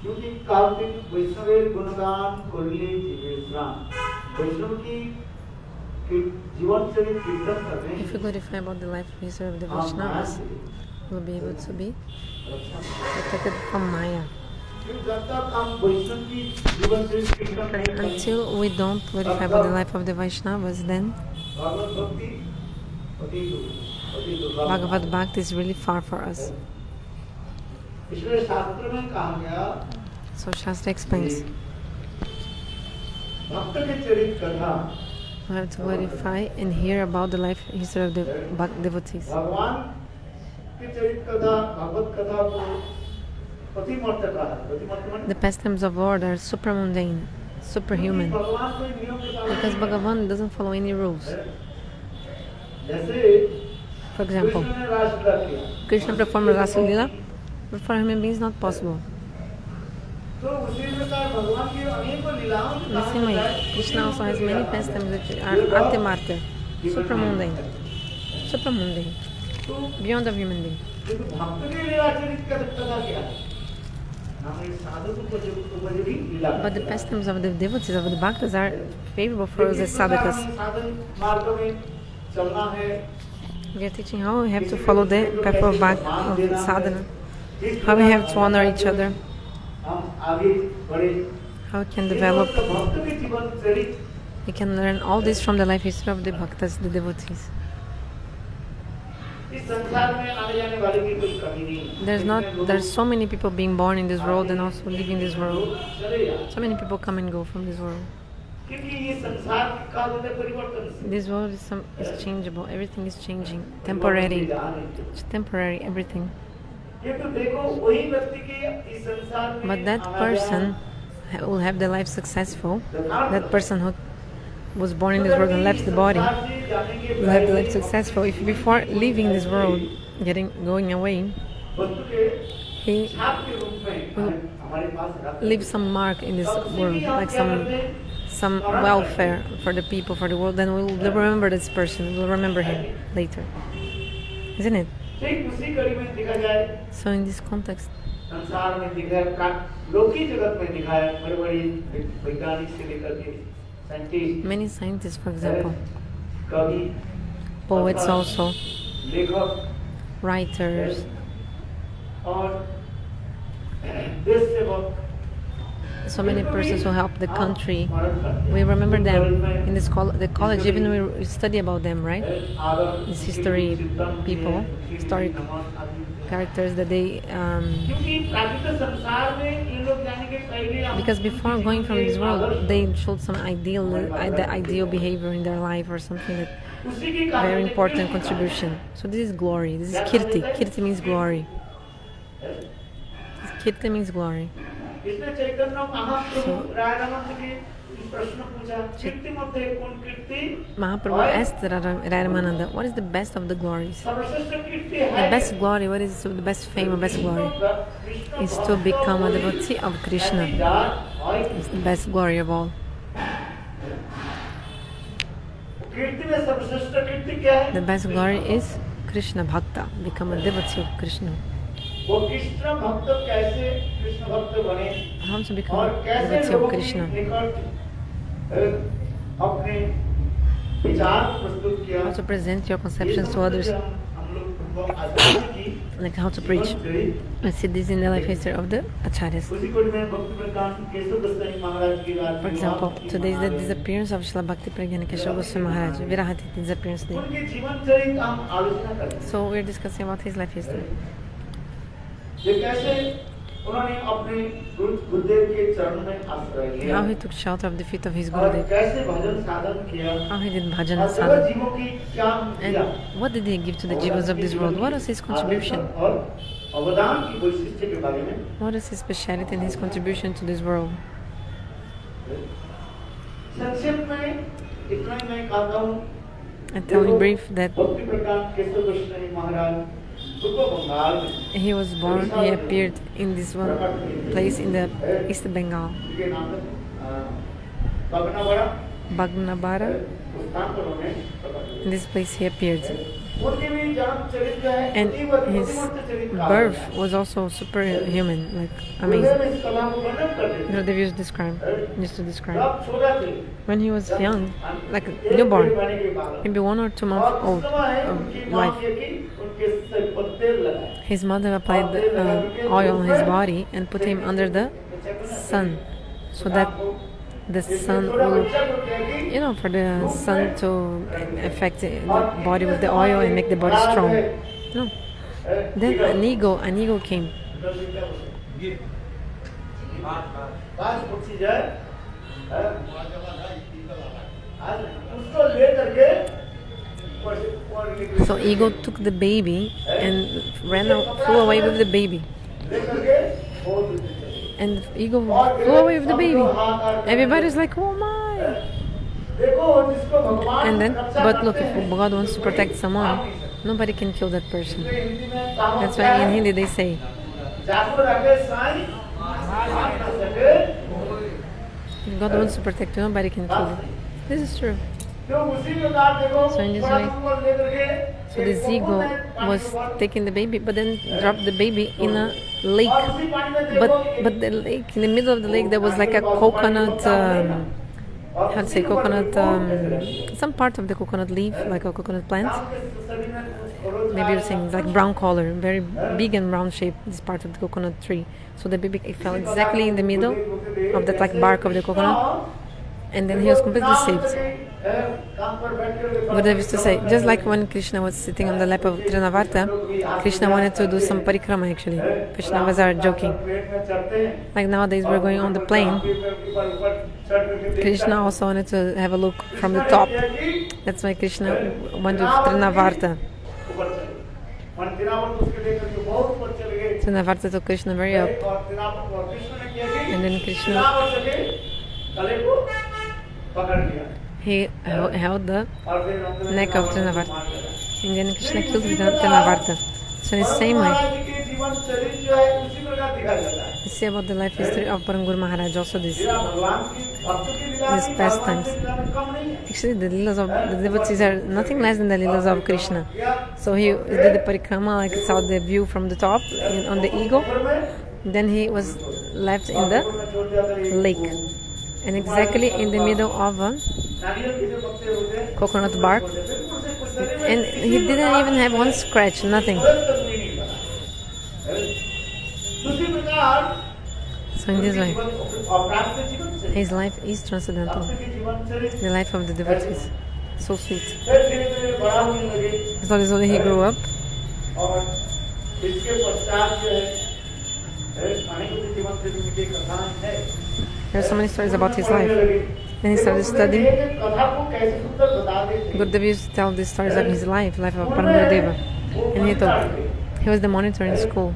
क्योंकि कार्तिक वैष्णवेर गुणगान करले जीवे प्राण वैष्णव की जीवन चरित कीर्तन करने If you glorify about the life history of the Vaishnavas, you will be able to be protected from Maya. Until we don't glorify about the life of the Vaishnavas, then Bhagavad Bhakti is really far for us. So Shastra explains, we have to glorify and hear about the life history of the devotees. The pastimes of Lord are supramundane, superhuman, because Bhagavan doesn't follow any rules. For example, Krishna performed Rasa Lila, but for human beings not possible. The same way, Krishna also has many pastimes which are Atimartya, supramundane, beyond of human being. But the pastimes of the devotees, of the bhaktas, are favorable for us as sadhakas. We are teaching how we have to follow the path of sadhana, how we have to honor each other, how we can develop. We can learn all this from the life history of the bhaktas, the devotees. There's so many people being born in this world and also living this world. So many people come and go from this world. This world is changeable. Everything is changing. Temporary. It's temporary, everything. But that person will have the life successful. That person who was born in this world and left the body will have the life successful if before leaving this world, going away, he will leave some mark in this world, like some welfare for the people, for the world. Then we'll remember this person. We'll remember him later, isn't it? So in this context, many scientists, for example, poets also, writers, so many persons who help the country. We remember them in the college, even we study about them, right? These history people, historic characters that they because before going from this world they showed some ideal behavior in their life or something that very important contribution. So this is glory. This is kirti. Kirti means glory. Kirti means glory. So, Mahaprabhu asked Ramananda, what is the best of the glories? The best glory, what is the best fame or best glory? Is to become a devotee of Krishna. It's the best glory of all. The best glory is Krishna Bhakta, become a devotee of Krishna. How to become a devotee of Krishna? How to present your conceptions to others, like how to preach. I see this in the life history of the Acharyas. For example, today is the disappearance of Srila Bhakti Pragyana Keshava Goswami Maharaj, Virahati disappearance day. So we are discussing about his life history. How he took shelter of the feet of his Gurudev. How he did bhajan sadhana. And what did he give to the jivas of this world? What was his contribution? What is his speciality and his contribution to this world? I tell you brief that he was born, he appeared in this one place in the East Bengal, Bagnabara. In this place he appeared. उनके भी जन्म चरित्र है And अति his बुद्धिमत्त चरित्र birth was also superhuman, like amazing. गुरुदेव इस कला को वर्णन करते थे Gurudev used to describe जब छोटा थे when he was young, like a एक newborn, डेढ़ महीने के बाद maybe 1 or 2 months और old उस समय है उनकी of माँ life. की कि उनके सर पर तेल लगाए His mother applied oil on his body and put him under the sun, so that the sun will, for the sun to affect the body with the oil and make the body strong. No. Then an eagle came. पांच पक्षी जाए उसको ले करके So eagle took the baby and flew away with the baby. ले करके बहुत And eagle flew away with the baby. Everybody's like, oh my. देखो जिसको भगवान And then, but look, if God wants to protect someone, nobody can kill that person. Hindi में कहावत That's क्या why है? in Hindi they say, जाको रखे साईं भाग न सके if God wants to protect you, nobody can kill you. This is true. तो उसी प्रकार देखो So in this बड़ा way, नंबर ले करके So this eagle was taking the baby, but then dropped the baby in a lake. और उसी पानी में देखो But the lake, in the middle of the lake, there was like a coconut, how to say, coconut, some part of the coconut leaf, like a coconut plant. Maybe you're saying like brown color, very big and round shape, this part of the coconut tree. So the baby fell exactly in the middle of that like bark of the coconut, and then he was completely saved. Gurudev used to say, just like when Krishna was sitting on the lap of Trinavarta, Krishna wanted to do some parikrama actually. Vaishnavas are joking. Like nowadays we're going on the plane. Krishna also wanted to have a look from the top. That's why Krishna went to Trinavarta. Trinavarta took Krishna very up. And then Krishna, he held the neck of Trinavarta. And then Krishna killed Trinavarta. So in the same way, we see about the life history of Parangur Maharaj also these pastimes. Actually, the Leelas of the devotees are nothing less than the Leelas of Krishna. So he did the parikrama, like saw the view from the top on the eagle. Then he was left in the lake. And exactly in the middle of a coconut bark. And he didn't even have one scratch, nothing. So in this way, his life is transcendental. The life of the devotees. So sweet. Slowly he grew up. There are so many stories about his life. Then he started studying. Gurudev used to tell these stories of his life of Paramgurudeva. And he told, he was the monitor in school.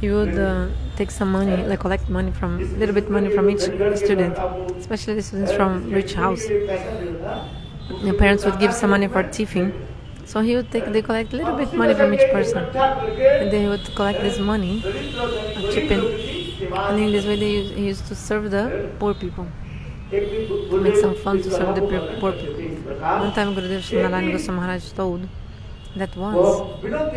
He would take some money, like collect money from, little bit money from each student, especially the students from rich house. The parents would give some money for tiffin. So he would collect a little bit money from each person. And then he would collect this money, chip in. And in this way he used to serve the poor people. Make some fun to serve the poor people. One time Gurudev Sri Narayan Goswami Maharaj told that once Vinod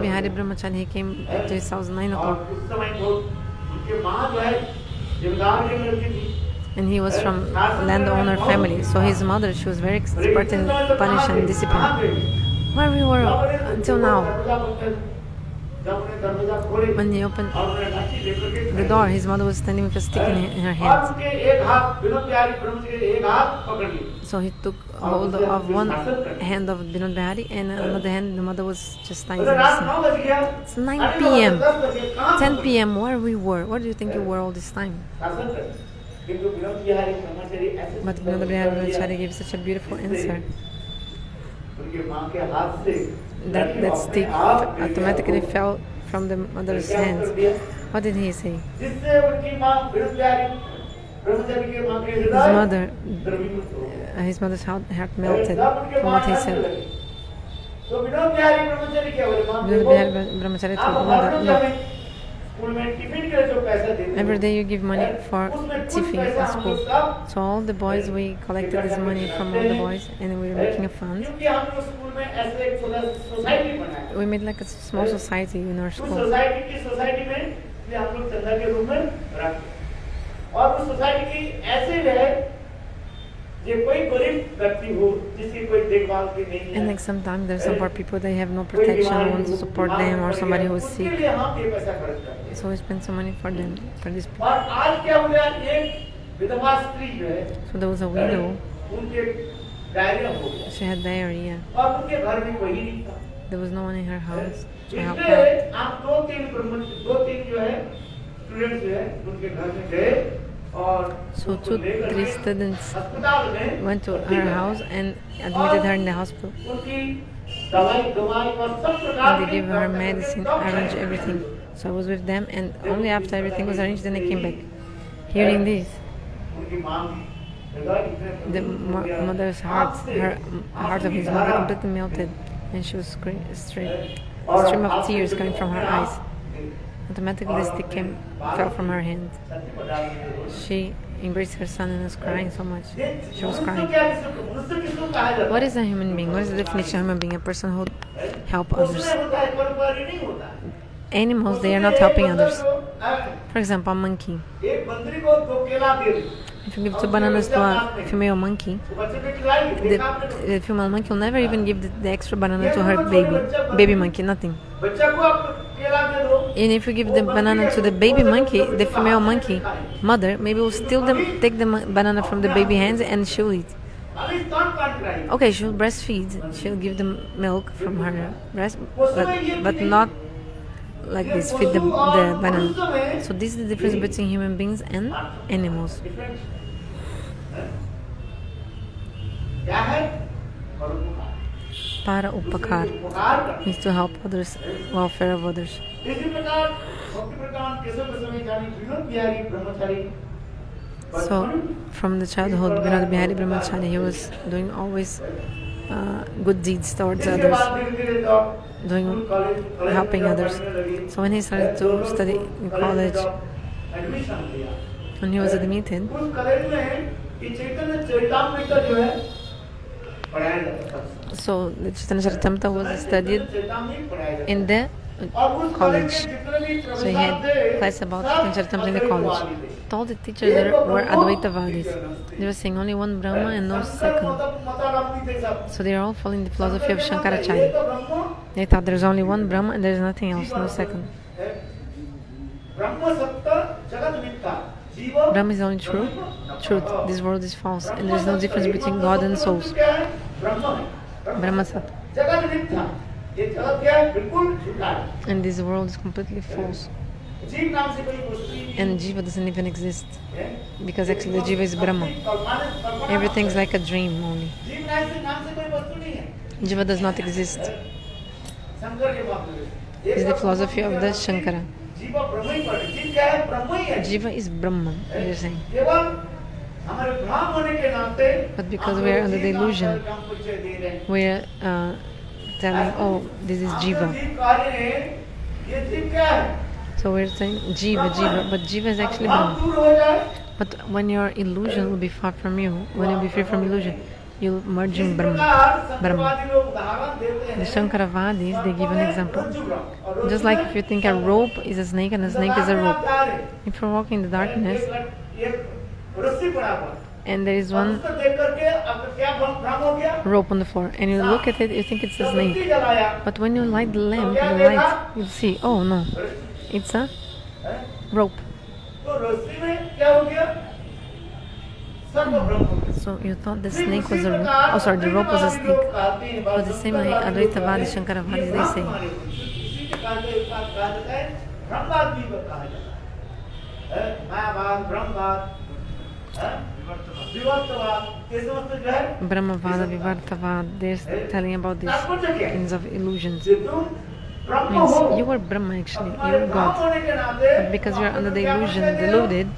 Bihari Brahmachari, he came to his house 9 o'clock. And he was from landowner family, so his mother, she was very expert in punish and discipline. Where we were until now. When he opened the door, his mother was standing with a stick in her hand. So he took hold of one hand of Vinod Bihari, and another hand the mother was just standing. It's 9 p.m., 10 p.m. Where we were? Where do you think you were all this time? But Vinod Bihari Brahmachari gave such a beautiful answer. That stick automatically fell from the mother's hands. What did he say? His mother's heart melted from what he said. Vinod Bihari Brahmachari told mother, look, school में tiffin के जो पैसे देते हो, Every day you give money for उसमें कुछ tiffin पैसा at हम school. लोग सब So all the boys, we collected this money from all the boys and we were making a fund. क्योंकि हम लोग स्कूल में ऐसे एक छोटा सोसाइटी बनाया, We made like a small society in our उस school. सोसाइटी में ये हम लोग चंदा के रूप में रखते और उस सोसाइटी की ऐसे है ये कोई गरीब व्यक्ति हो जिसकी कोई देखभाल की नहीं है, And like sometimes there's some poor people, they have no protection, no one to support them, or somebody who is उसके sick. लिए हम ये पैसा खर्च करते हैं। So we spend some money for them, for these people. और आज क्या हो गया, एक विधवा स्त्री जो है So there was a widow, उनके डायरिया हो गया she had diarrhea. और उनके घर में कोई नहीं था, There was no one in her house to help her. इसलिए आप दो तीन जो है स्टूडेंट जो है उनके घर में गए और So उसको लेकर 3 के students अस्पताल में went to her house and admitted her in the hospital. उनकी दवाई और सब प्रकार And they की gave her medicine, arranged everything. So I was with them, and only after everything was arranged, then I came back. Hearing this, उनकी मां the mother's heart, her heart of his mother completely melted, and she was a stream of tears coming from her eyes. Automatically, the stick fell from her hand. She embraced her son and was crying so much. She was crying. What is a human being? What is the definition of human being? A person who helps others. Animals, they are not helping others. For example, a monkey. एक बंदरी को 2 केला दे दो, If you give 2 bananas to a female monkey, तो बच्चे को खिलाएगी, देखा आपने? the female monkey will never even give the extra banana to her baby monkey, nothing. बच्चा को आप केला दे दो, And if you give the banana to the baby monkey, the female monkey mother maybe will take the banana from the baby hands and she'll eat. अभी स्तन पान कराएगी, Okay, she'll breastfeed, she'll give the milk from her breast, but not like this, feed the banana. So this is the difference between human beings and animals. क्या है? परोपकार। Para upakar उपकार करना। means to help others, welfare of others. इसी प्रकार भक्ति प्रकांड केशव गोस्वामी जानी विनोद बिहारी ब्रह्मचारी So from the childhood, Vinod Bihari Brahmachari, he was doing always good deeds towards इसके others, बाद धीरे-धीरे तो doing college helping others. So when he started to study in college, admission लिया, when he was admitted, उस college में ये चैतन्य चरितामृत जो है पढ़ाया जाता था। so the Chaitanya Charitamrita was studied Charitamrita पढ़ाया जाता in the था। और उस कॉलेज college. के जितने भी So he had प्रोफेसर थे, class about सब Chaitanya Charitamrita in the college. अद्वैतवादी थे। So all the teachers there were Advaitavadis. They were saying only one Brahma and no second. मतारामी थे सब। So they are all following the philosophy of ये Shankaracharya. तो ब्रह्म They thought there's only one Brahma and there's nothing else, no second. ब्रह्म सत्य जगत मिथ्या जीव Brahma is the only truth. This world is false, and there's no difference between God and souls. क्या है? ब्रह्म है। Brahma Sat. जगत मिथ्या, ये जगत क्या है? बिल्कुल झूठा है। And this world is completely false. जीव नाम से कोई वस्तु ही नहीं And Jiva doesn't even exist. है। Because actually the Jiva is Brahma. Kalpana Everything's like a dream only. जीव नाम से कोई वस्तु नहीं है। Jiva does not exist. Shankar के बात में This is the philosophy of the Shankara. जीव ब्रह्म ही पड़े, जीव क्या है? ब्रह्म ही है। Jiva is Brahman, they're saying. केवल हमारे भ्राम होने के नाते But because we are under the illusion, हम परिचय दे रहे हैं। we're telling, oh, this is Jiva. जीव कार्य है, ये जीव क्या है? So we're saying Jiva, but Jiva is actually भ्राम Brahma. दूर हो जाए, But when your illusion will be far from you, when you'll be free from illusion, you'll merge in इस Brahma. प्रकार Brahma. संतवादी लोग उदाहरण देते हैं। The Shankaravadis, they give an example. और रोज Just like if you think a rope is a snake and a snake is a rope. If you're walking in the darkness एक रस्सी पड़ा हुआ, and there is और one उसको देख करके आपका क्या भ्रम हो गया? rope on the floor and you look at it, you think it's a रस्सी snake. जलाया, But when you light the lamp, the light, you'll see, oh no, it's a हैं? rope. तो रस्सी में क्या हो गया? सर्व भ्रम हो गया। So you thought the snake was a rope. Oh, sorry, the rope was a snake. But the same way Advaitavadi, Shankaravadis, they say. इसी के कारण एक बात कहा जाता है, ब्रह्मवाद भी कहा जाता है। मायावाद, ब्रह्मवाद, विवर्तवाद, ये समस्त जो है Brahmavada, Vivartavad, they're telling about these तात्पर्य क्या है? kinds of illusions. ये तुम ब्रह्म Means हो, you are Brahma actually, you तुम्हारे are भ्रम God. होने के नाते But because you are under the क्या illusion, कहते हो? deluded,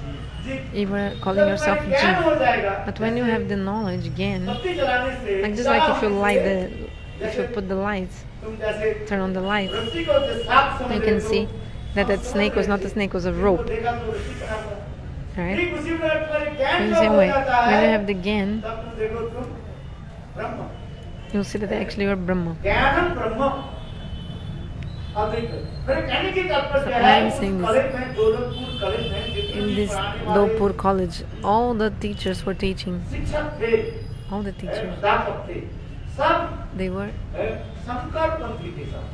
जीव। you were calling yourself जब ज्ञान हो Jiva. जाएगा, But when you have the knowledge again, बत्ती जलाने से like just like if you light if you जैसे put the lights, तुम जैसे turn on the light, रस्सी को जो साफ समझ you रहे can हो, see that snake was not a snake, was a rope. देखा तो उसी तरह का। Right? ठीक उसी प्रकार तुम्हारे ज्ञान In the जब same हो way, जाता when you है, have the Gyan, तब तुम देखो तुम ब्रह्म। you'll see that actually you're Brahma. ज्ञानम ब्रह्म। अब देखो, मेरे कहने की तात्पर्य So क्या I है? am saying this. कॉलेज में, दौलतपुर कॉलेज में जितने In भी this पढ़ाने वाले Dopur college, all the teachers were teaching, शिक्षक थे, all the teachers, अध्यापक थे, सब they were शंकर पंथी थे सब।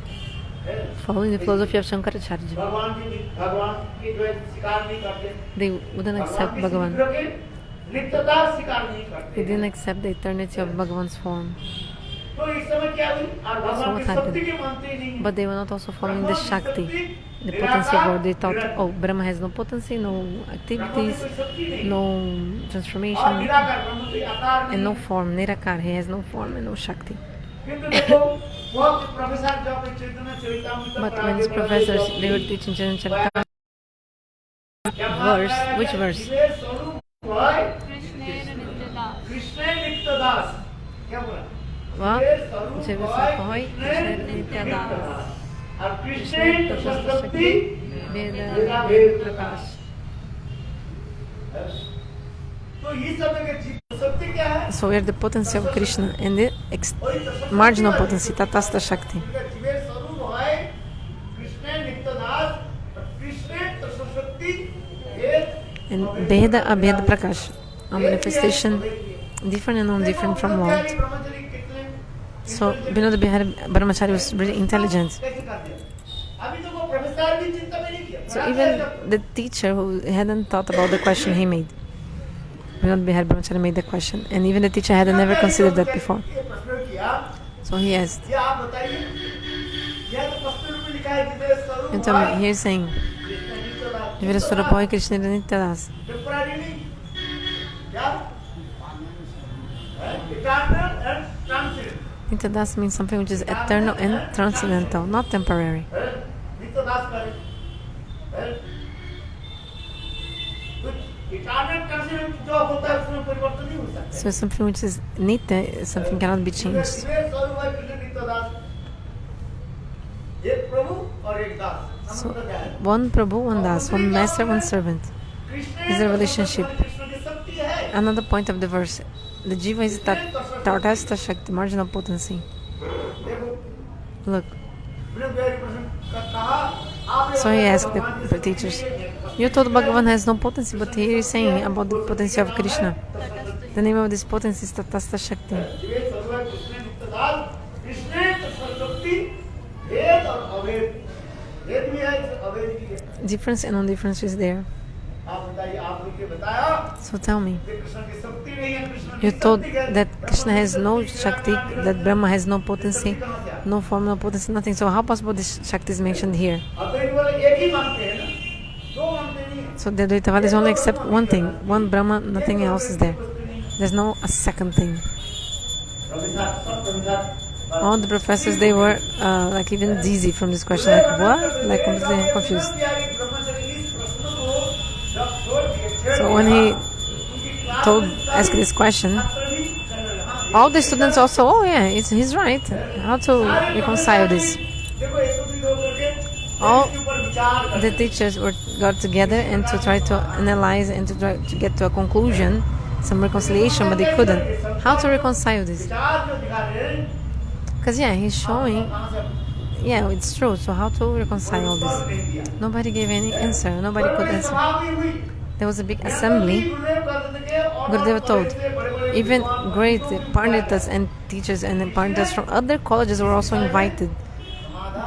following the philosophy of Shankaracharya. भगवान की जो है स्वीकार नहीं करते। They wouldn't accept भगवान Bhagavan. की विग्रह के नित्यता स्वीकार नहीं करते। They didn't accept the eternity of Bhagavan's form. तो इस समय क्या हुई? और So भगवान what की शक्ति happened? के मानते ही नहीं। But they were not also following the भगवान की Shakti, शक्ति, the potency of God. They thought, निराकार, oh, Brahma has no potency, no भगवान की activities, कोई शक्ति नहीं। no और transformation, निराकार ब्रह्म कोई आकार and no नहीं। form. Nirakar, he has no form and no Shakti. किंतु देखो, वो प्रोफेसर जब चैतन्य चरितामृत But पढ़ा when के these बोला, professors, ये they were teaching Chaitanya क्या बात verse, है? which verse? जीवे स्वरूप है कृष्णेन नित्यदास कृष्ण नित्यदास। क्या बोला? What? जीवे स्वरूप जीवे है स्वरूप है कृष्ण नित्यदास। नित्यदास। और कृष्ण Krishna तत्वशक्ति Veda वेदा भेद Prakash. तो ये सब के जीव शक्ति क्या है? So we are the potency of Krishna and the वही तत्वशक्ति marginal है। potency, Tatastha Shakti. जीवे स्वरूप है कृष्ण नित्यदास और कृष्ण तत्वशक्ति भेद And Bheda Abheda Prakash, a manifestation different and non-different from Lord. So Vinod Bihari Brahmachari was really intelligent. So even the teacher who hadn't thought about the question he made, Vinod Bihari Brahmachari made the question, and even the teacher had never considered that before. So he asked, and tell me, he's saying, Jivira Surapoy Krishna Nityadas. Nityadas means something which is eternal and transcendental, not temporary. So something which is nitya, something cannot be changed. So one Prabhu, one Das, one master, one servant is the relationship. Another point of the verse, the Jiva is Tatastha Shakti, marginal potency. Look. So he asked the teachers, you told Bhagavan has no potency, but here is saying about the potency of Krishna. The name of this potency is Tatastha Shakti. Difference and non-difference is there. So tell me, you told that Krishna has no Shakti, that Brahma has no potency, no form, no potency, nothing. So how possible this Shakti is mentioned here? So the Advaitavadis only accept one thing, one Brahma, nothing else is there. There's no a second thing. All the professors, they were like even dizzy from this question, like what? Like completely confused. So when he asked this question, all the students also, oh yeah, he's right. How to reconcile this? All the teachers got together and to try to analyze and to try to get to a conclusion, some reconciliation, but they couldn't. How to reconcile this? Because yeah, he's showing, yeah, it's true. So how to reconcile all this? Nobody gave any answer. Nobody could answer. There was a big assembly. Gurudeva told, even great Panditas and teachers and Panditas from other colleges were also invited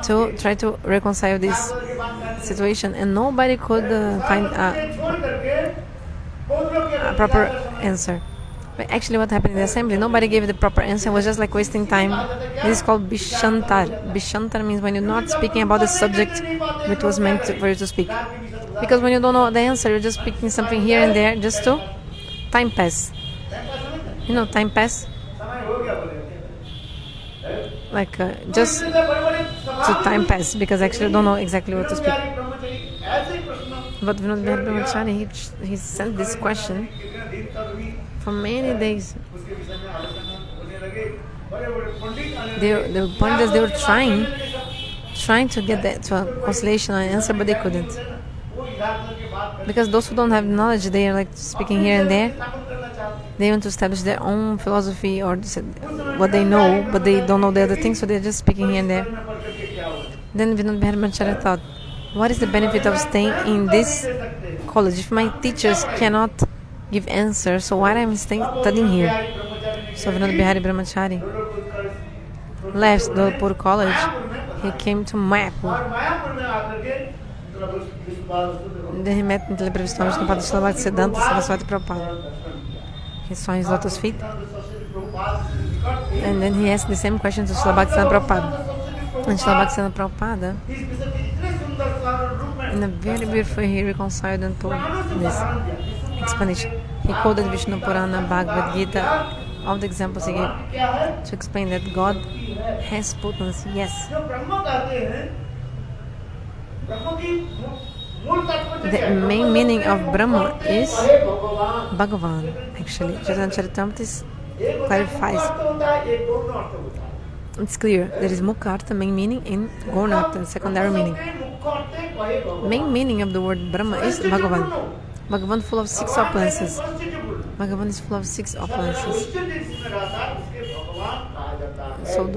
to try to reconcile this situation, and nobody could find a proper answer. But actually what happened in the assembly, nobody gave the proper answer. It was just like wasting time. This is called Bishantar. Bishantar means when you're not speaking about the subject which was meant for you to speak. Because when you don't know the answer, you're just speaking something here and there just to time pass. You know, time pass? Like just to time pass, because actually you don't know exactly what to speak. But Vinod Bihari Brahmachari, he sent this question for many days. The Pandits, they were trying trying to get that to a consolation and answer, but they couldn't. वो इलाज करके बात कर Because those who don't have knowledge, they are like speaking here and there. They want to establish their own philosophy or what they know, but they don't know the other things, so they're just speaking here and there. Then Vinod Bihari Brahmacharya thought, what is the benefit of staying in this college if my teachers cannot give answers? So why am I studying here? So Vinod Bihari Brahmachari left Dolpur College. He came to Mayapur. और मायापुर में आकर के मतलब उस बात Then he met Nitya Prabhupada Srila Bhakti Siddhanta Saraswati Prabhupada. He saw his lotus feet, and then he asked the same question to Srila Bhakti Prabhupada. And Srila Bhakti Prabhupada, in a very beautiful way, he reconciled and told this explanation. He quoted Vishnu Purana, Bhagavad Gita, all the examples he gave to explain that God has potency, yes. जो ब्रह्म कहते हैं ब्रह्म की मूल तत्व The main meaning of Brahma is Bhagavan, actually. Chaitanya Charitamrita clarifies. It's clear. There is Mukha Artha, main meaning, and Gauna Artha, secondary meaning. Main meaning of the word Brahma is Bhagavan. Bhagavan full of 6 opulences. Bhagavan is full of 6 opulences. So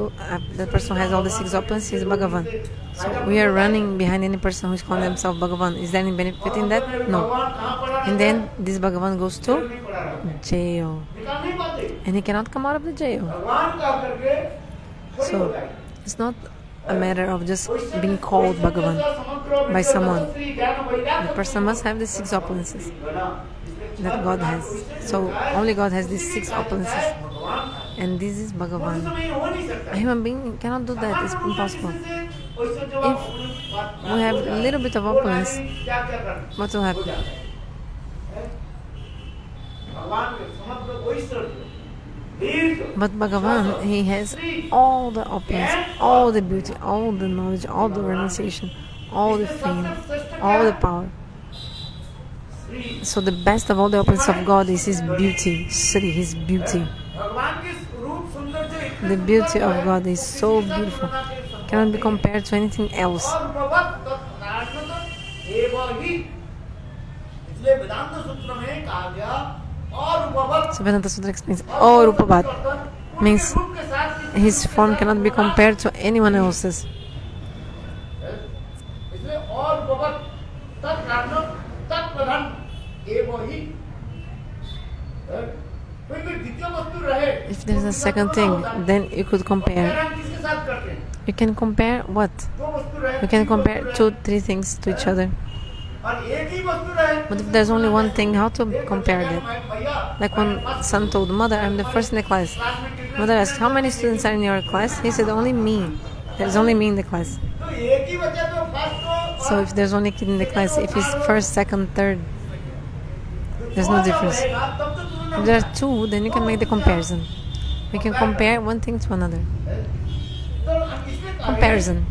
the person who has all the 6 opulences is Bhagavan. So we are running behind any person who is calling themselves Bhagavan. Is there any benefit in that? No. And then this Bhagavan goes to jail. And he cannot come out of the jail. So it's not a matter of just being called Bhagavan by someone. The person must have the 6 opulences that God has. So only God has these 6 opulences. And this is Bhagavan. A human being cannot do that. It's impossible. If we have a little bit of opulence, what will happen? But Bhagavan, he has all the opulence, all the beauty, all the knowledge, all the renunciation, all the fame, all the power. So the best of all the opulence of God is His beauty, Sri, His beauty. The beauty of God is so beautiful, cannot be compared to anything else. So Vedanta Sutra explains, "Oh Rupavat," means His form cannot be compared to anyone else's. If there's a second thing, then you could compare. You can compare what? You can compare 2, 3 things to each other. But if there's only one thing, how to compare that? Like when son told mother, I'm the first in the class. Mother asked, how many students are in your class? He said, only me. There's only me in the class. So if there's only kid in the class, if he's first, second, third, there's no difference. If there are 2, then you can make the comparison. We can compare one thing to another. Comparison.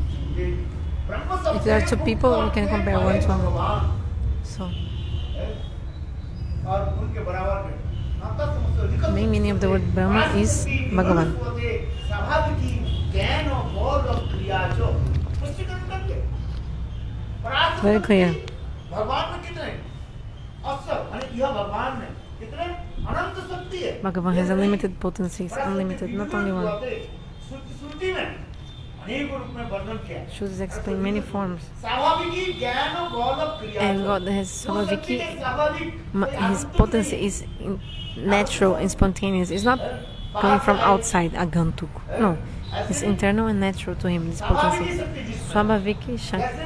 If there are 2 people, we can compare one to another. So, the main meaning of the word Brahma is Bhagavan. Very clear. Bhagavan has unlimited potencies, unlimited, not only one. Shrutis explain many forms. And God has Savaviki, His potency is natural and spontaneous. It's not coming from outside, Agantuk. No, it's internal and natural to Him, this potency. Savaviki Shakti.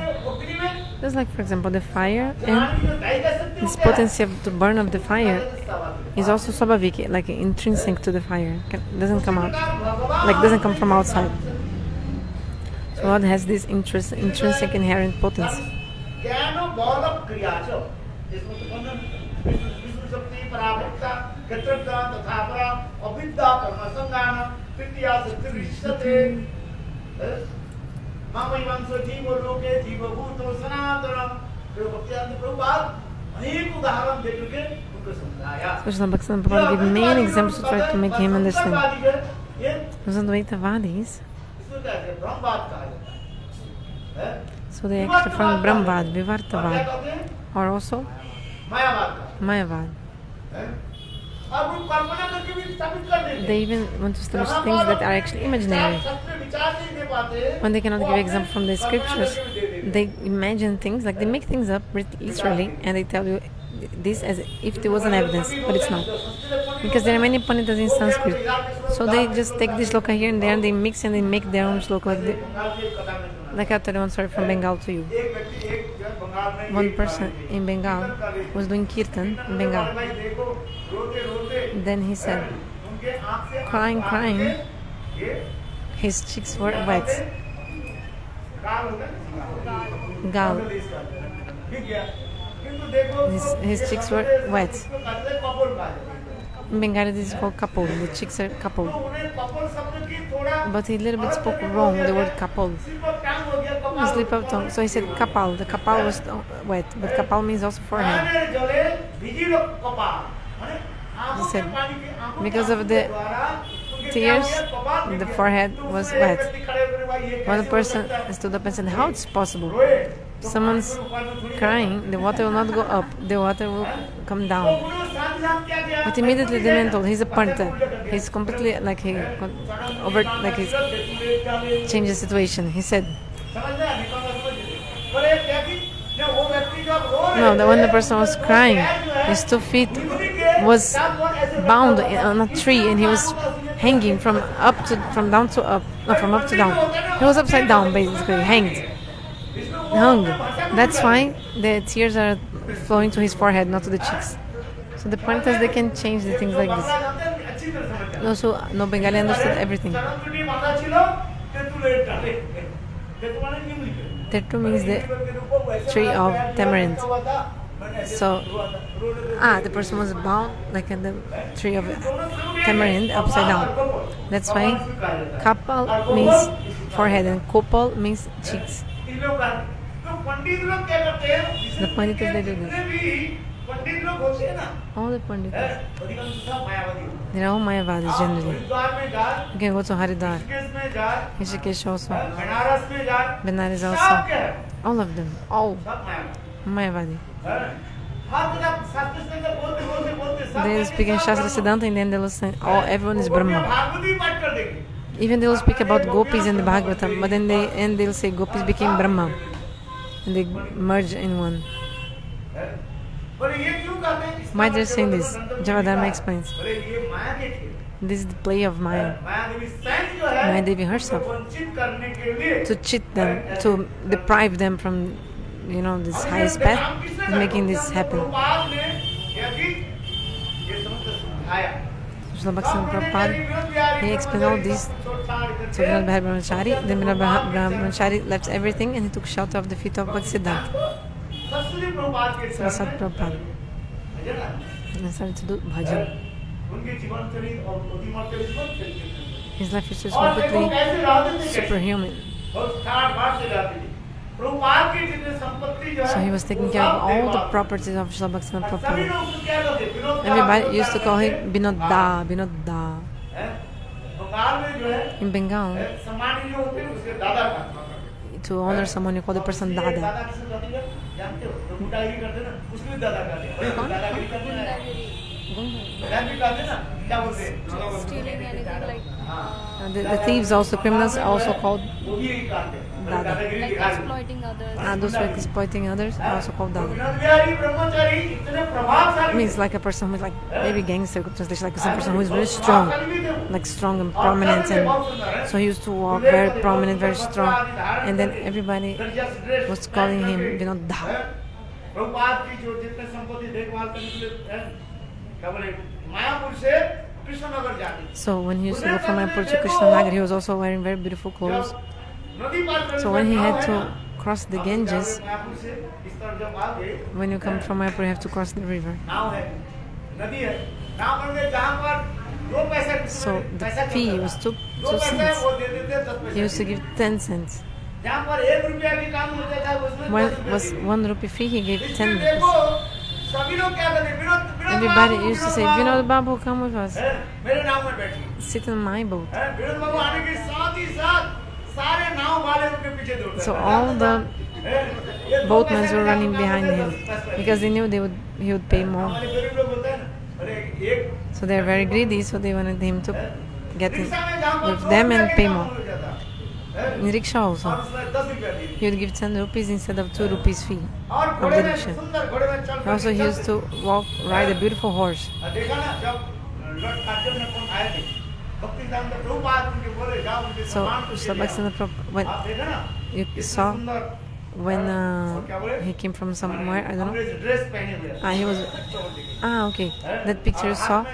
Just like, for example, the fire, and this potency of the burn of the fire is also Savaviki, like intrinsic to the fire. Doesn't come out, like doesn't come from outside. So God has this intrinsic inherent potency. So Srila Bhaktivinoda Prabhupada gave many examples to try to make him understand. Those Advaitavadis, So they actually found Brahmavad, और क्या Vivartavad, कहते हैं? or also मायावाद का Mayavad. है? अब वो कल्पना करके भी स्थापित कर देते हैं। They even want to establish things that are actually imaginary. सत्य विचार नहीं दे पाते, When they cannot वो give अपने example from the Kalpana scriptures, करके भी दे देते हैं। they imagine things, like they make things up literally, and they tell you this as if there was an evidence, but it's not. Because there are many panitas in Sanskrit, so they just take this shloka here and there, and they mix and they make their own shloka. Like I'll tell you one story from Bengal to you. एक व्यक्ति एक जो है बंगाल में One person in Bengal was doing kirtan in Bengal. देखो रोते रोते Then he said, उनके आँख से crying, crying, ये his cheeks were wet. गाल होता है Gal, ठीक है किंतु देखो his cheeks were wet. इसको कहते हैं कपोल कहा जाता है। In Bengali, this is called kapul. The cheeks are तो coupled. उन्हें कपोल शब्द की थोड़ा But he a little bit spoke wrong the word coupled. सिर्फ टांग हो गया He कपाल slip of tongue. So he said kapal. The kapal was wet, but kapal means also forehead. मैंने जले भिजी लोग कपाल माने आंखों He के said, पानी के आंखों because के of the द्वारा उनके tears, क्या हो गया? कपाल भीग the गया। forehead तो was वो wet. व्यक्ति खड़े होकर भाई ये One कैसे हो person सकता है? stood up and said, how it's possible? रोए तो Someone's आंखों ऊपर में थोड़ी crying, the water will not go up, the water will come तो down. उन्होंने साथ क्या किया? But immediately the man told, he's a punter. He's completely like he over, like he changed the situation. He said, समझ रहे हैं? निकल रहा समझ रहे? बोले क्या कि जब वो व्यक्ति जब रो रहे no, थे, when the person was crying, his 2 feet was bound on a tree and he was hanging from down to up, no, from up to down. He was upside down basically, hung. That's why the tears are flowing to his forehead, not to the cheeks. So the point is they can change the things like this. अच्छी तरह समझ रहे हैं। Also, no Bengali understood everything. चरम टूटी बांधा ছিল, তেঁতুলের ডালে। তেঁতুল মানে নিমলি के। Tetu means the tree of tamarind. So, the person was bound like in the tree of tamarind upside down. That's why kapal means forehead and kopal means cheeks. तो पंडित लोग क्या करते हैं? The Pandit they do this. जितने भी पंडित लोग होते हैं ना, All the pandits, अधिकांश सब मायावादी होते हैं। they're all Mayavadis generally. Haridwar में जाए, You can go to Haridwar, Rishikesh में जाए, Rishikesh also, बनारस में जाए, Benares सब also. क्या है? All of them, all सब मायावादी। Mayavadi. हर तरफ शास्त्र से बोलते बोलते बोलते सब They speak in Shastra Siddhanta and then they will say, oh, everyone is Brahma. भागवती पाठ कर देंगे। Even they will speak about gopis in the Bhagavatam, but then they'll say gopis became Brahma. And they merge in one. बोले ये क्यों कहते हैं? इसका Why they're मतलब saying this? गणतंत्र Javadharma गीता। explains. बोले ये माया के खेल। This is the play of Maya. माया देवी स्वयं जो है, Maya Devi herself. उनको वंचित करने के लिए To cheat them, to deprive them from, this highest path, is making this happen. Prabhupada ने क्या की? ये समस्त समझाया। Srila Bhaktivinoda Prabhupada, he explained all this to Vinod Bhai Brahmachari. Then Vinod Bhai Brahmachari left everything and he took shelter of the feet of Bhaktisiddhanta. Saraswati Prabhupada के चरण Saraswati में, Prabhupada. है ना? And started to do bhajan. उनकी जीवन शैली और बुद्धिमत्ता जीवन शैली। His life is just और देखो completely कैसे रहते थे, superhuman. बहुत ठाट बाट से रहते थे। प्रभुपाद की जितनी संपत्ति जो है, So he was taking वो care of सब all the देखभाल। properties of Srila Bhaktivinoda सभी Prabhupada. लोग उसको क्या करते? विनोद का Everybody विनोद used to का call करते him हैं। Binodda, Binodda. हैं? बंगाल में जो है, In Bengal, सम्मानी जो होते हैं उसके दादा का to honor someone, you call the person दादा Dada. किसे कहते हैं? जानते हो? तो गुंडागिरी करते हैं ना, उसको भी दादा कहते हैं। दादागिरी करते हैं ना, दादा भी कहते हैं ना, क्या बोलते हैं? Stealing anything like The thieves, also criminals, are also called वो भी यही कहते हैं। दादा. दादागिरी like दिखा रहे हैं। exploiting others. those who are exploiting others are also called तो Dada. विनोद बिहारी ब्रह्मचारी इतने प्रभावशाली Means like a person who is like maybe gangster translation, like some person who is very strong, like strong and prominent, and so he used to walk very prominent, very strong, and then everybody was calling him Vinodda. Prabhupada की जो जितने संपत्ति देखभाल करने के लिए हैं, क्या बोले मायापुर से कृष्णनगर जाते थे। So when he used to go from Mayapur to Krishnanagar, he was also wearing very beautiful clothes. नदी पार करने So when he का had गाँव to है, cross the Ganges, मायापुर से इस तरफ जब आ गए, when you come from Mayapur, you have to cross the river. नाव है, नदी है, नाव बन गए जहाँ पर 2 पैसे So the fee was 2 2 पैसे cents. वो दे देते 10 He पैसे used to give 10 cents. जहाँ पर 1 रुपया की काम होता था उसमें When 10 रुपया was the. 1 rupee fee, he gave 10 इसलिए rupees. देखो सभी लोग क्या करते हैं Vinod Vinod Everybody Babu, used to Vinod say, Babu, Vinod Babu, come with us. हैं, मेरे नाव में बैठिए Sit on my boat. हैं, विनोद बाबू आने के साथ ही साथ सारे नाव वाले उनके पीछे दौड़ते So हैं। all the Both men were running behind him because they knew he would pay more. So they're very greedy, so they wanted him to get in with them and pay more. In rickshaw also, he would give 10 rupees instead of 2 rupees fee of the rickshaw. Also, he used to ride a beautiful horse. So, when you saw when he came from somewhere, I don't know. He was. Okay. That picture you saw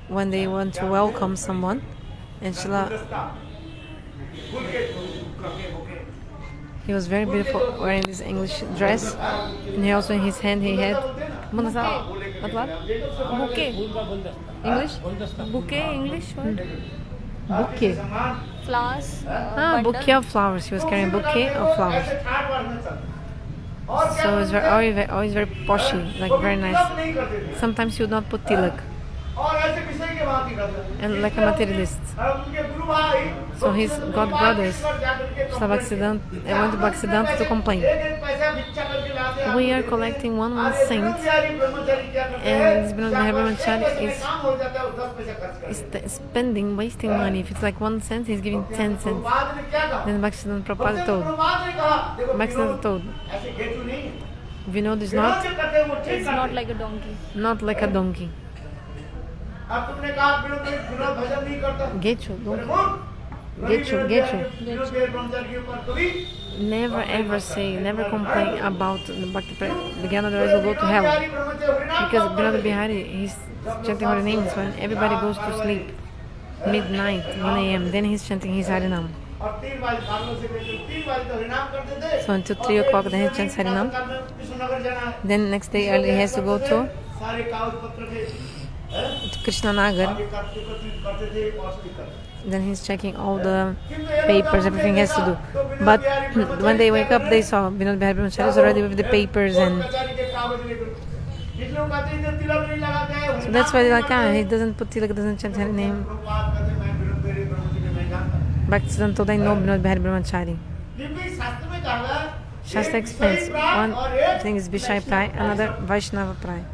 when they want to welcome someone, and Srila. He was very beautiful wearing this English dress, and he also in his hand he had. What? Bouquet. English? Bouquet, English word. Bouquet. Flowers. Bouquet of flowers. He was carrying a bouquet of flowers. So it was always very poshy, like very nice. Sometimes he would not put tilak. And like a materialist. So his god brothers went to Bhaktisiddhanta to complain. We are collecting one cent, and this Binod Bihari Brahmachari is wasting money. If it's like 1 cent, he's giving 10 cents. Then Bhaktisiddhanta Prabhupada told, Vinod is not It's not like a donkey. Not like a donkey. Get you. Never ever never complain about the Bhakti Pragyan, otherwise will go to hell. Because Binod Bihari, he's chanting Hari names when everybody goes to sleep, midnight, 1 a.m. Then he's chanting his Harinam. So until 3 o'clock, then he chants Harinam. Then next day early, he has to go to Krishna Nagar. Then he's checking all the papers, everything he has to do. But when they wake up, they saw Binod Bihari Brahmachari is already with the papers, and so that's why they're like, he doesn't put tilak, doesn't chant her name. Bhaktisiddhanta told, I know Binod Bihari Brahmachari. Shastra explains, one thing is Vishai Prai, another Vaishnava Prai.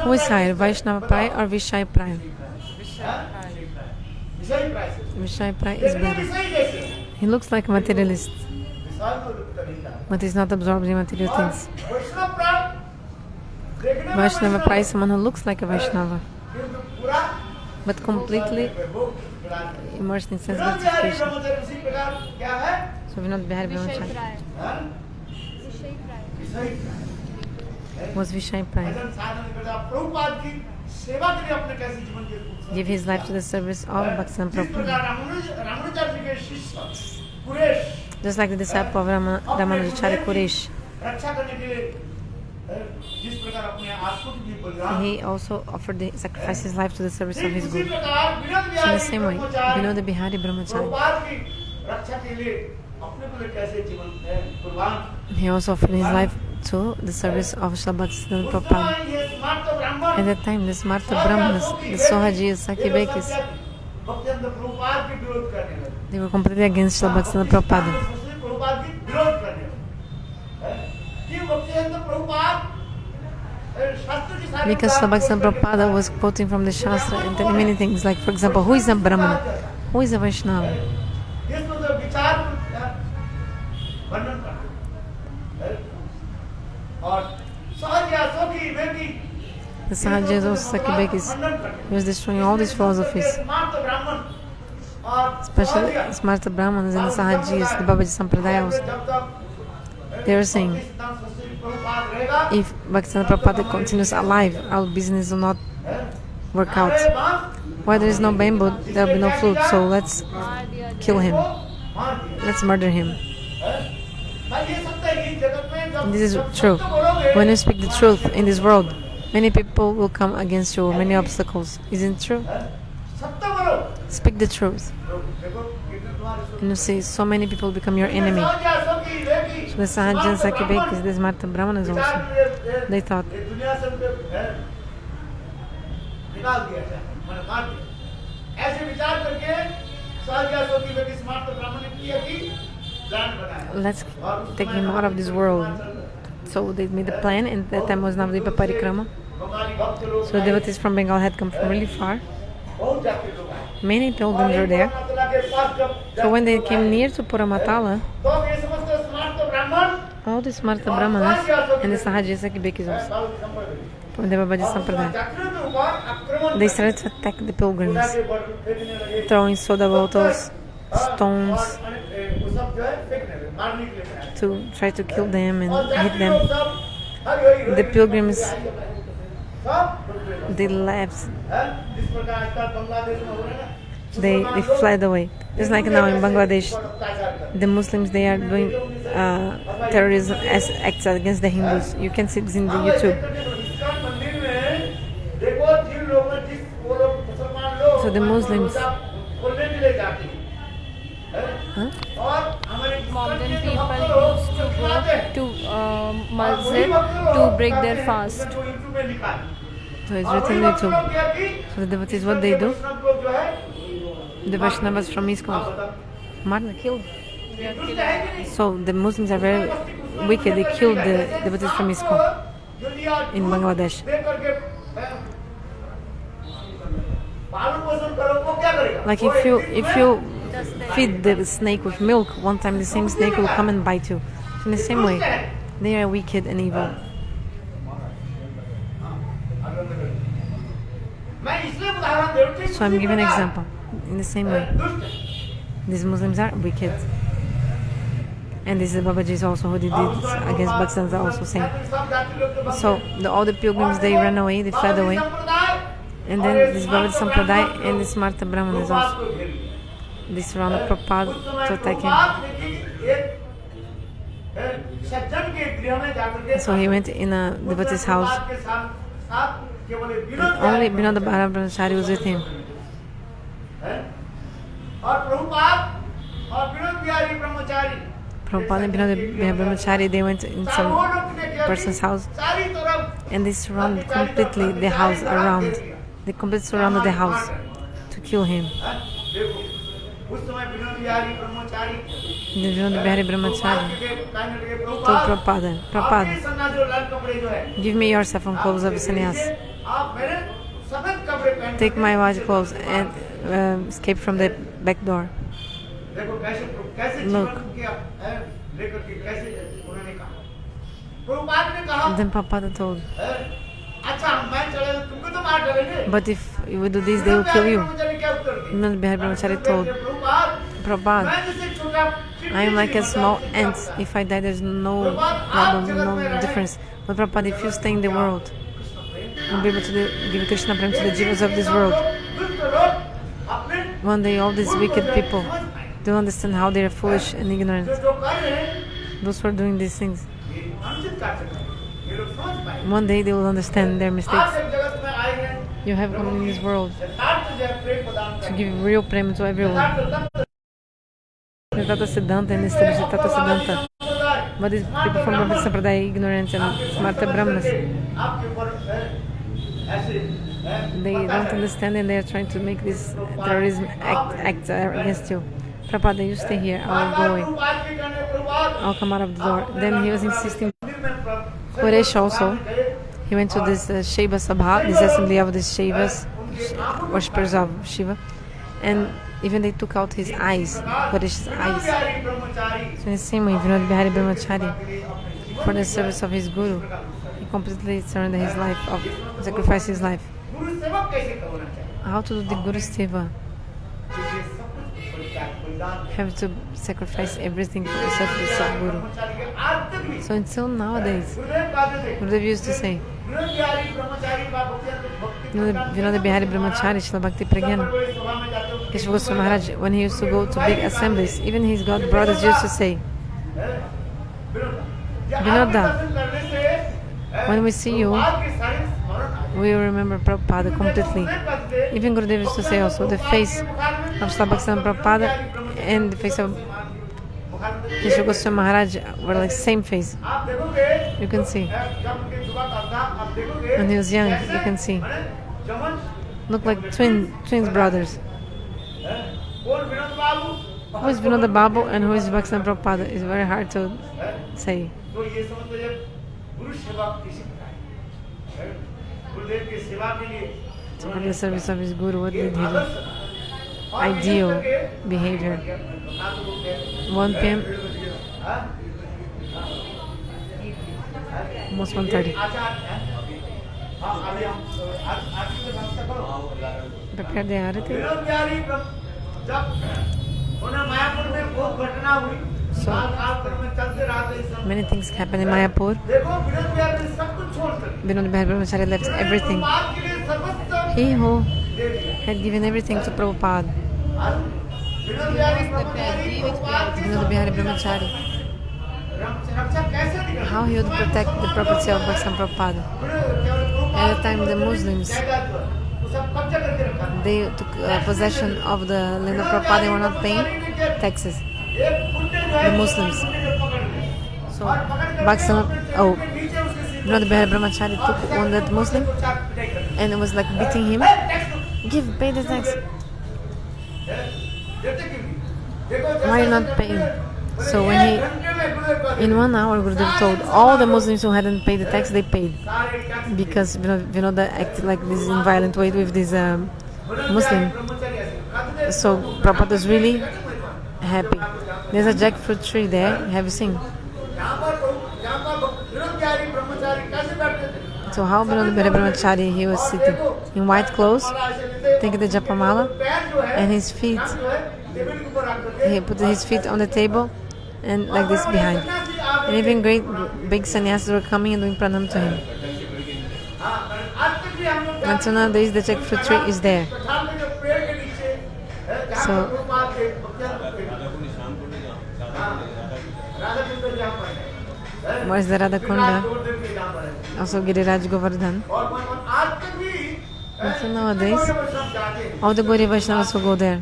Who is higher, Vaishnava Prai or Vishai Prai? Vishai Prai is better. He looks like a materialist, but he's not absorbed in material things. Vaishnava Prai is someone who looks like a Vaishnava, but completely immersed in sense gratification. So Binod Bihari Brahmachari was Vishai Prai. Give his life to the service of Bhaktisiddhanta Prabhupada. Just like the disciple of Ramanujacharya Quresh. He also sacrificed his life to the service of his Guru. So in the same way, Binod Bihari Brahmachari, he also offered his life to the service of Srila Bhaktisiddhanta Prabhupada. At that time, the Smarta Brahmanas, the Sohajiyas, Sakibekis, they were completely against Srila Bhaktisiddhanta Prabhupada. Because Srila Bhaktisiddhanta Prabhupada was quoting from the Shastra and telling many things, like, for example, who is a Brahmana? Who is a Vaishnava? The Sahajiyas also Sakibekis, he was destroying all these philosophies, especially Smarta Brahmanas and the Sahajiyas, the Babaji Sampradaya also. They were saying, if Bhaktisiddhanta Prabhupada continues alive, our business will not work out. Why there is no bamboo, there will be no flute, so let's kill him. Let's murder him. And this is true. When you speak the truth in this world, many people will come against you, many obstacles. Isn't it true? Speak the truth. And you see, so many people become your enemy. So the Sahajan Sakibekis, the Smarta Brahmanas also, they thought, let's take him out of this world. So they made a plan, and that time was Navadvipa Parikrama. So the devotees from Bengal had come from really far. Many pilgrims were there. So when they came near to Puramatala, all the Smarta Brahmanas and the Sahajya Bekis also, from the Babaji Sampradaya, they started to attack the pilgrims, throwing soda bottles, stones, to try to kill them and hit them. The pilgrims, they left. They fled away. Just like now in Bangladesh, the Muslims, they are doing terrorism acts against the Hindus. You can see this in the YouTube. So the Muslims, Mohammedan people used to go to masjid to break their fast. So it's written in YouTube. So the devotees, what they do? The Vaishnavas from ISKCON, Marna killed. So the Muslims are very wicked. They killed the devotees from ISKCON in Bangladesh. Like if you feed the snake with milk, one time the same snake will come and bite you. So in the same way, they are wicked and evil. So I'm giving an example. In the same way, these Muslims are wicked. And this is Babaji also who did it against Bhaktisiddhanta also same. So all the pilgrims, they ran away, they fled away. And then this Babaji Sampradaya and the Smarta Brahmanas also, they surrounded Prabhupada to attack him. So he went in a devotee's house. And only Vinod Brahmachari was with him. Prabhupada and Vinod Brahmachari, they went in some person's house and they surrounded completely the house around. They completely surrounded the house to kill him. Vinod Brahmachari told Prabhupada, give me your saffron clothes of sannyas. Take my white clothes and escape from the back door. Look. And then Prabhupada told, but if you do this, they will kill you. Vinod Brahmachari told Prabhupada, I am like a small ant. If I die, there's no problem, no difference. But Prabhupada, if you stay in the world, you'll be able to give Krishna Prem to the jivas of this world. One day, all these wicked people don't understand how they are foolish and ignorant. Those who are doing these things, one day they will understand their mistakes. You have come in this world to give real prema to everyone. Tata Siddhanta and establish Tata Siddhanta. But these people from Babaji Sampradaya, ignorant and Smarta Brahmanas, they don't understand and they are trying to make this terrorism act against you. Prabhupada, you stay here, I will go away. I'll come out of the door. Then he was insisting. Quresh also, he went to this Shaiva Sabha, this assembly of the Shaivas, worshippers of Shiva, and even they took out his eyes, Queresh's eyes. So in the same way, Vinod Bihari Brahmachari, for the service of his Guru, he completely surrendered his life, sacrificed his life. How to do the Guru Seva? Have to sacrifice everything for the service of Guru. So until nowadays, Gurudev used to say, Vinod Bihari Brahmachari, Srila Bhakti Pragyana, Keshav Goswami Maharaj, when he used to go to big assemblies, even his god brothers used to say, Vinoda, when we see you, we remember Prabhupada completely. Even Gurudev used to say also, the face of Srila Bhakti Prabhupada and the face of Keshav Goswami Maharaj were like same face. You can see. When he was young, you can see. Look like twins brothers. Who is Vinoda Babu and who is Bhaktivinoda Prabhupada? It's very hard to say. तो ये समझ लीजिए गुरु सेवा किसी है? गुरुदेव की सेवा के लिए So for the service of his Guru, what did he do? Ideal behavior. 1 p.m. Almost 1:30. Prepare the arati. So many things happened in Mayapur. Vinod Bihari Brahmachari left everything. He who had given everything to Prabhupada. Vinod Bihari Brahmachari. How he would protect the property of Bhaktivinoda Prabhupada. At the time the Muslims, they took possession of the land of Prabhupada. They were not paying taxes. The Muslims. So Vinod Bihari Brahmachari took on that Muslim and it was like beating him. Pay the tax. Why are you not paying? So when in 1 hour, Gurudev told all the Muslims who hadn't paid the tax, they paid. Because Vinoda acted like this in violent way with this Muslim. So Prabhupada was really happy. There's a jackfruit tree there. Have you seen? So how Vinod Bihari Brahmachari, he was sitting in white clothes, taking the japamala, and his feet, he put his feet on the table and like this behind. And even great big sannyasis were coming and doing pranam to him. Until nowadays the jackfruit tree is there. So where's the Radha Kunda? Also Giriraj Govardhan. Until nowadays, all the Gauri Vaishnavas will go there.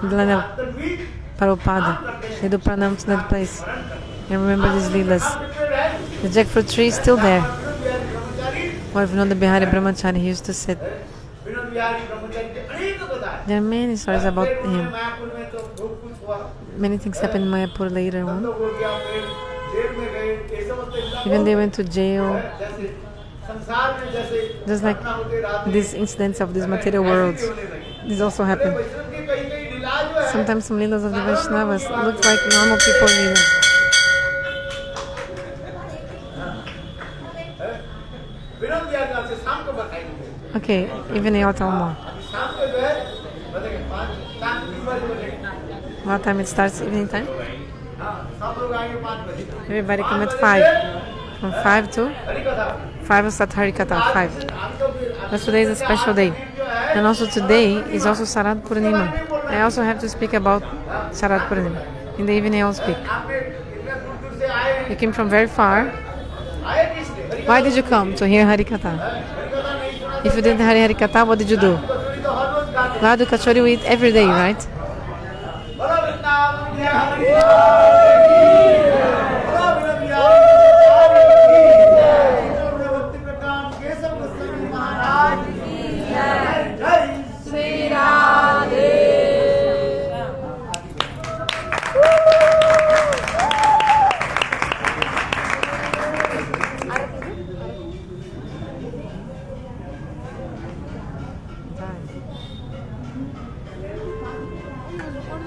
The land of Prabhupada. They do pranam to that place. And remember these leelas. The jackfruit tree is still there. Where Vinod Bihari Brahmachari he used to sit. There are many stories about him. Many things happened in Mayapur later on. Even they went to jail. Just like these incidents of this material world. This also happened. Sometimes some leelas of the Vaishnavas look like normal people leelas. Okay, even I'll tell more. What time it starts? Evening time? Everybody come at 5. From 5 to 5 will start Harikatha. 5. But today is a special day. And also today is also Sharad Purnima. I also have to speak about Sharad Purnima. In the evening I will speak. You came from very far. Why did you come? To hear Harikatha. If you didn't hear Harikatha, what did you do? Ladu Kachori we eat every day, right?